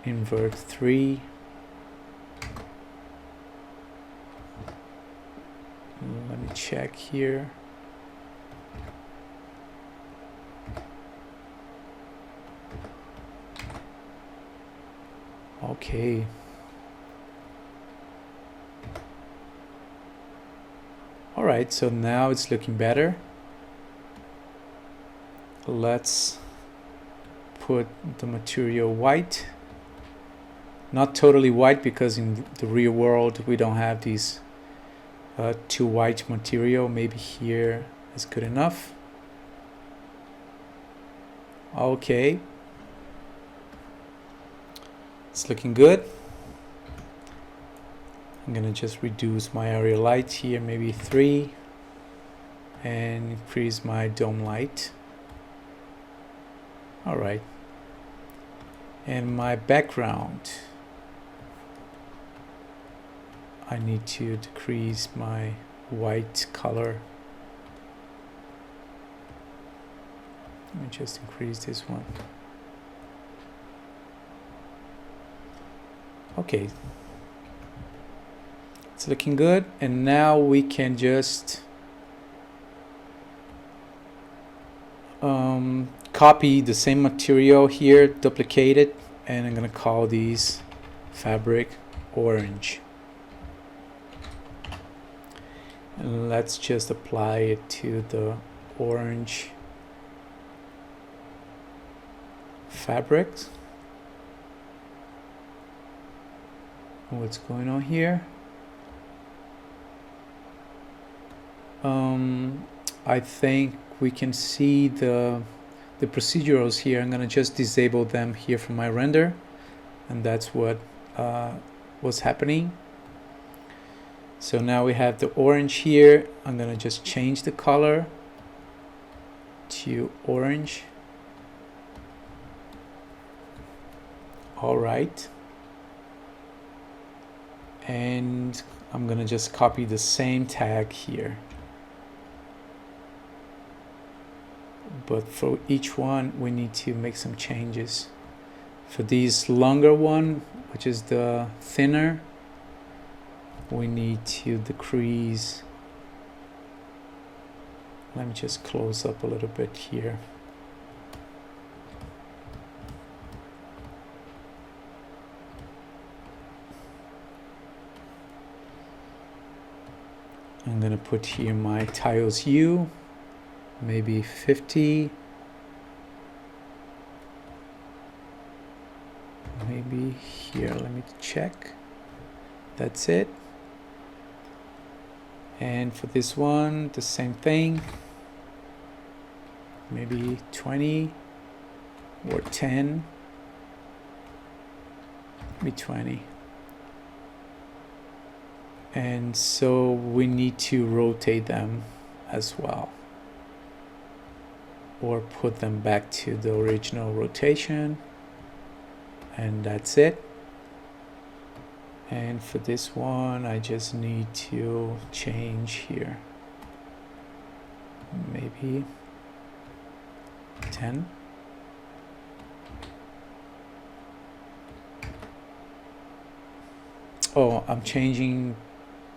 invert 3. Let me check here. Okay. All right, so now it's looking better. Let's put the material white. Not totally white, because in the real world we don't have these two white material. Maybe here is good enough. Okay. It's looking good. I'm gonna just reduce my area light here, maybe 3, and increase my dome light. All right. And my background, I need to decrease my white color. Let me just increase this one. Okay, it's looking good, and now we can just copy the same material here, duplicate it, and I'm gonna call these fabric orange. And let's just apply it to the orange fabric. What's going on here? I think we can see the procedurals here. I'm gonna just disable them here from my render, and that's what was happening. So now we have the orange here. I'm gonna just change the color to orange. All right. And I'm gonna just copy the same tag here. But for each one, we need to make some changes. For this longer one, which is the thinner, we need to decrease. Let me just close up a little bit here. I'm gonna put here my tiles U, maybe 50. Maybe here, let me check. That's it. And for this one, the same thing. Maybe 20 or 10. Maybe 20. And so we need to rotate them as well, or put them back to the original rotation. And that's it. And for this one, I just need to change here. Maybe 10. Oh, I'm changing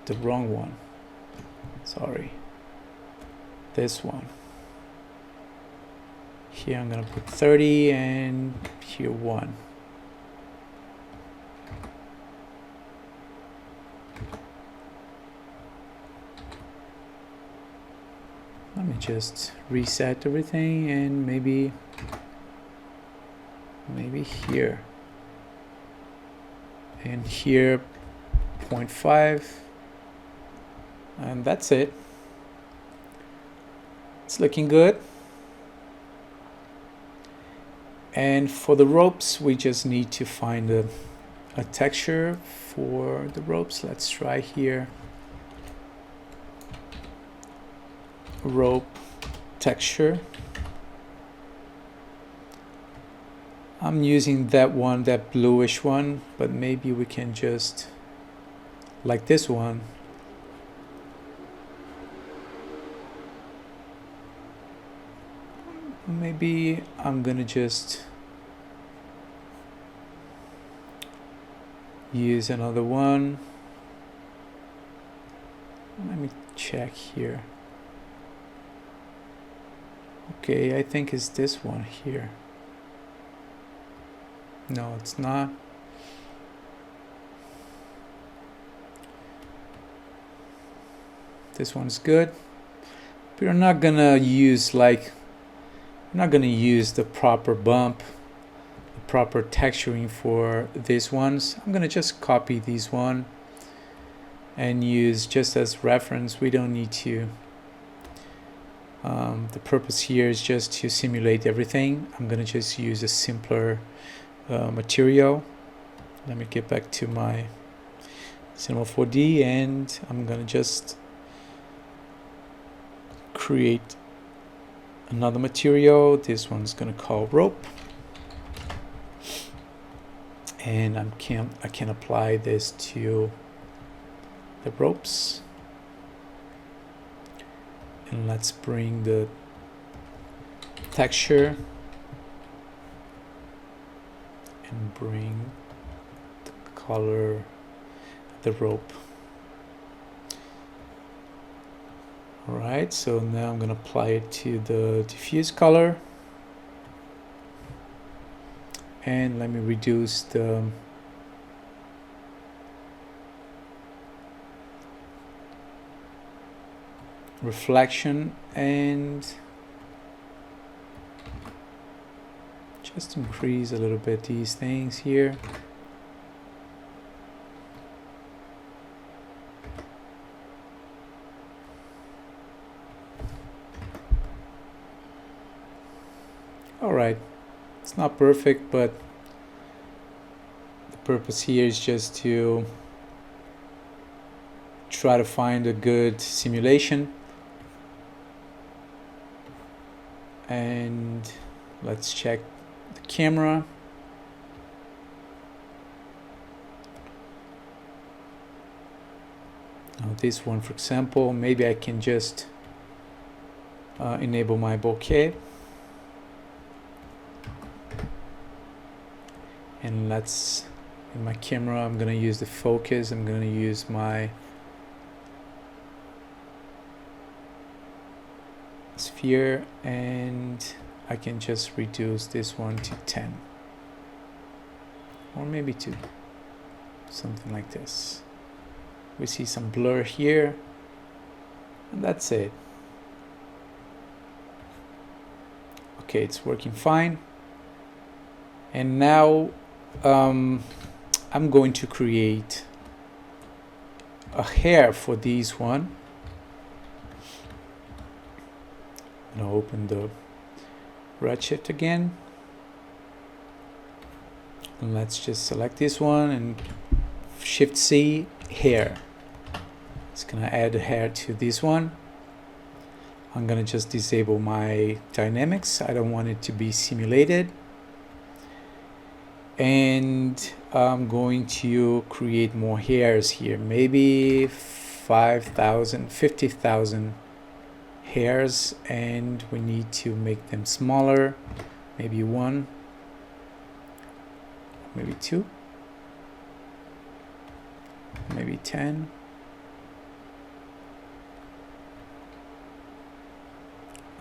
the wrong one. Sorry. This one. Here I'm gonna put 30 and here 1. Let me just reset everything, and maybe here, and here 0.5, and that's it. It's looking good. And for the ropes, we just need to find a texture for the ropes. Let's try here. Rope texture. I'm using that one, that bluish one, but maybe we can just, like this one, maybe I'm gonna just use another one. Let me check here. Okay, I think it's this one here. No, it's not. This one's good. We're not gonna use the proper bump, the proper texturing for these ones. I'm gonna just copy these one and use just as reference. We don't need to. The purpose here is just to simulate everything. I'm gonna just use a simpler material. Let me get back to my Cinema 4D, and I'm gonna just create another material. This one's gonna call rope, and I can apply this to the ropes. And let's bring the texture and bring the color of the rope. Alright, so now I'm going to apply it to the diffuse color. And let me reduce the reflection and just increase a little bit these things here. right. It's not perfect, but the purpose here is just to try to find a good simulation. And let's check the camera. Now this one, for example, maybe I can just enable my bokeh. And let's, in my camera, I'm going to use the focus. I'm going to use my sphere, and I can just reduce this one to 10. Or maybe 2. Something like this. We see some blur here, and that's it. Okay, it's working fine. And now I'm going to create a hair for this one. I'm going to open the REDSHIFT again. And let's just select this one and Shift C, hair. It's gonna add a hair to this one. I'm gonna just disable my dynamics. I don't want it to be simulated. And I'm going to create more hairs here. Maybe 5,000, 50,000 hairs, and we need to make them smaller. Maybe 1, maybe 2, maybe 10.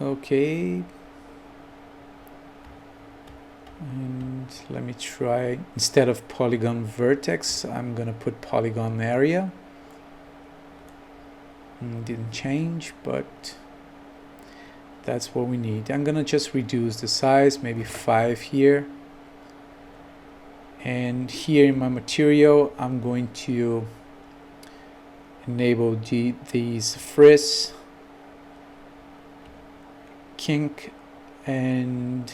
Okay, and let me try, instead of polygon vertex, I'm gonna put polygon area. Didn't change, but that's what we need. I'm gonna just reduce the size, maybe 5 here. And here in my material, I'm going to enable these frizz, kink, and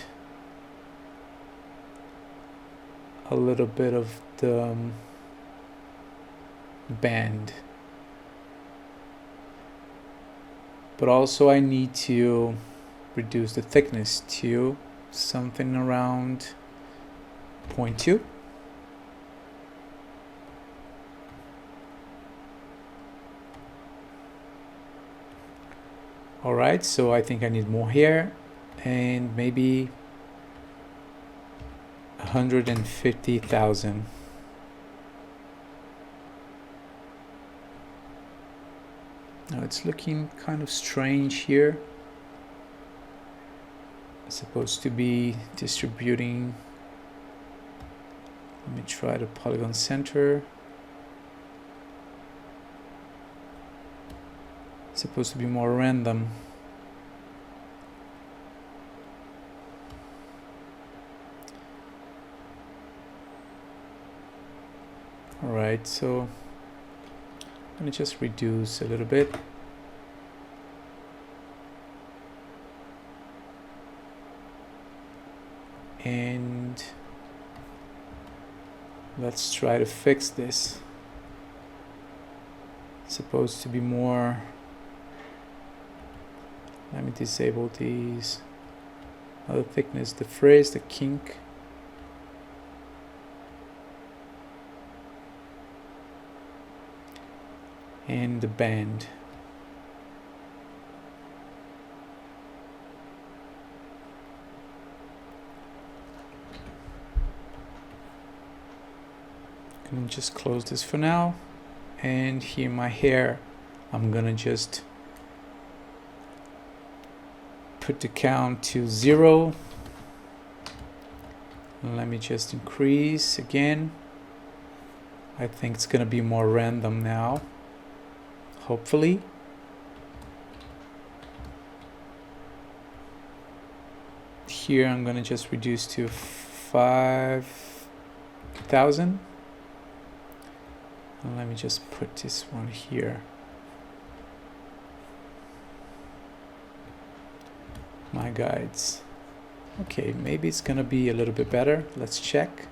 a little bit of the band. But also I need to reduce the thickness to something around 0.2. Alright, so I think I need more here, and maybe 150,000. Now it's looking kind of strange here. It's supposed to be distributing. Let me try the polygon center. It's supposed to be more random. Alright, so I'm going to just reduce a little bit. And let's try to fix this. It's supposed to be more. Let me disable these. Other thickness, the frizz, the kink. And the band. I'm just close this for now. And here my hair, I'm gonna just put the count to 0. And let me just increase again. I think it's gonna be more random now, hopefully. Here I'm gonna just reduce to 5,000. And let me just put this one here. My guides. Okay, maybe it's gonna be a little bit better. Let's check.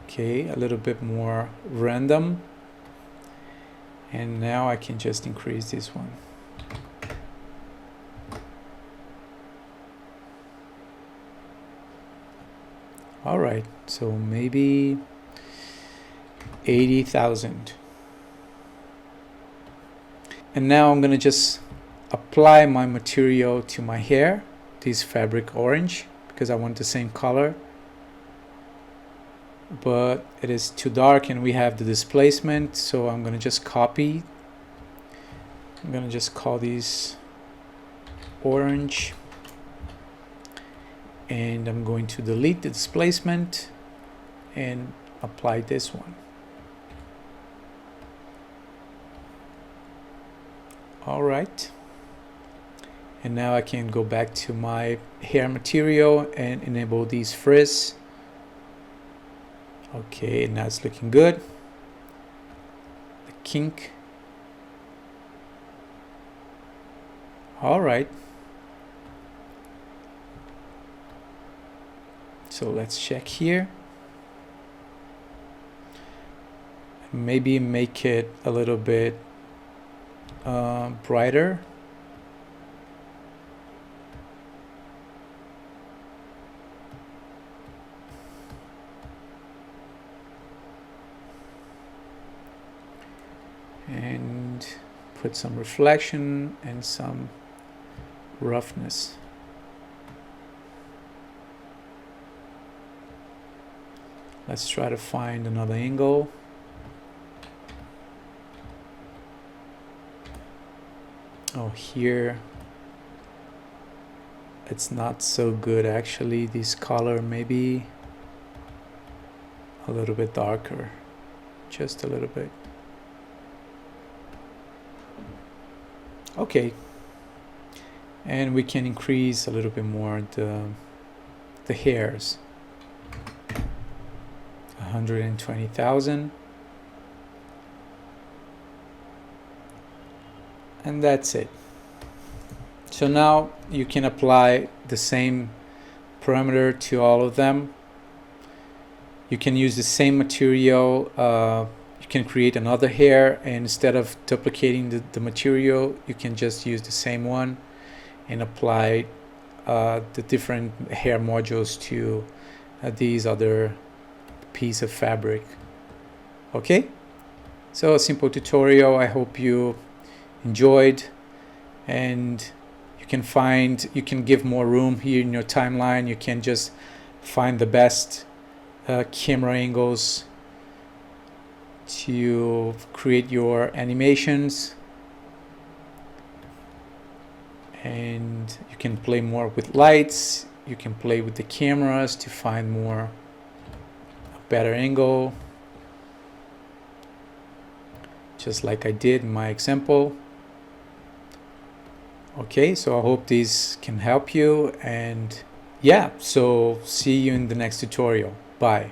Okay, a little bit more random. And now I can just increase this one. All right, so maybe 80,000. And now I'm gonna just apply my material to my hair, this fabric orange, because I want the same color. But it is too dark and we have the displacement, so I'm gonna just copy. I'm gonna just call these orange, and I'm going to delete the displacement and apply this one. All right, and now I can go back to my hair material and enable these frizz. Okay, now it's looking good. The kink. All right. So let's check here. Maybe make it a little bit brighter. And put some reflection and some roughness. Let's try to find another angle. Oh, here it's not so good actually. This color maybe a little bit darker, just a little bit. Okay, and we can increase a little bit more the hairs. 120,000, and that's it. So now you can apply the same parameter to all of them. You can use the same material. You can create another hair, and instead of duplicating the material, you can just use the same one and apply the different hair modules to these other piece of fabric. Okay, so a simple tutorial. I hope you enjoyed, and you can give more room here in your timeline. You can just find the best camera angles to create your animations, and you can play more with lights. You can play with the cameras to find more better angle, just like I did in my example. Okay, so I hope this can help you, and yeah, so see you in the next tutorial. Bye.